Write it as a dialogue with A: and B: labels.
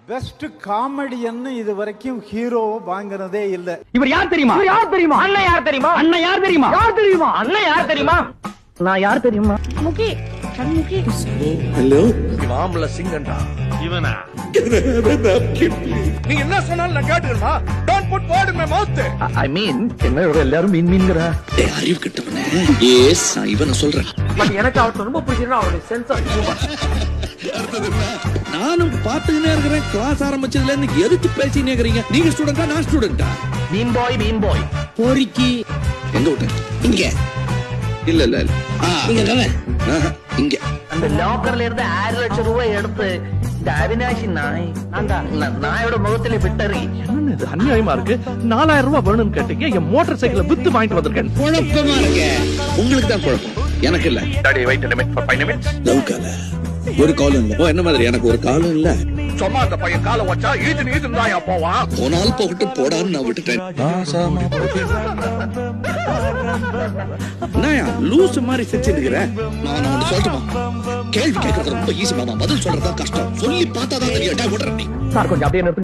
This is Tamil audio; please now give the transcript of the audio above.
A: பெஸ்ட் காமெடியன் இது வரைக்கும் ஹீரோ வாங்குறதே இல்ல.
B: இவர் யார் தெரியுமா? யார் தெரியுமா? அண்ணன் யார் தெரியுமா? அண்ணன் யார் தெரியுமா? யார் தெரியுமா? அண்ணன் யார் தெரியுமா? நான் யார் தெரியுமா?
C: முகி சண்முகி.
D: ஹலோ
E: மாமல சிங்கண்டா
D: இவனா?
E: நீ என்ன சொன்னாலும் நான் கேட்டுக்கணுமா? Don't put word in my mouth.
B: I mean என்ன இவர எல்லாரும் மீன்ங்கற.
D: டேய் அறிவு கட்டவனே. எஸ் நான் இவனை சொல்றேன்.
B: பட் எனக்கு அவர்ட்ட ரொம்ப பிடிச்சிருந்தா அவருடைய சென்ஸ் ஆஃப் ஹியூமர்.
D: நானும் பாத்துக்கினே இருக்கிறேன். கிளாஸ் ஆரம்பிச்சதுல இருந்து எதுக்கு பேசினே இருக்கீங்க? நீங்க ஸ்டூடெண்டா நான் ஸ்டூடெண்டா?
B: மீன் பாய்.
D: போரிக்கி எங்க விட்ட? இங்க. இல்ல இல்ல இல்ல. இங்க தானே. இங்க.
B: அந்த லாக்கர்ல இருந்து 6 லட்சம் ரூபாய் எடுத்து இந்த அவினாஷி நாயோட முகத்திலே விட்டறி.
F: என்ன இது அநியாயமா இருக்கு? 4000 ரூபாய் வேணும்னு கேட்டீங்க. என் மோட்டார் சைக்கிளை வித்து வாங்கிட்டு வந்திருக்கேன்.
D: குழப்பமா இருக்கு. உங்களுக்கு தான் குழப்பம், எனக்கு இல்ல.
E: Daddy wait limit for 5 minutes.
D: Love கால ஒரு காலம் இல்ல. ஓ என்ன மாதிரி எனக்கு ஒரு காலம் இல்ல.
E: சும்மா அந்த பையன் காலை வச்சா ஈது தாயா போவான்.
D: போனால் போகட்டும் போடான்னு நான் விட்டுட்டேன். என்னயா லூசு மாதிரி செஞ்சிருக்கிற? நான் ஒன்று சொல்லட்டுமா? கேள்வி கேட்கறது ரொம்ப ஈஸி மாமா, பதில் சொல்றதா கஷ்டம். சொல்லி பார்த்தாதான் தெரியும்.
B: சார் கொஞ்சம் அப்படியே நிறுத்துங்க.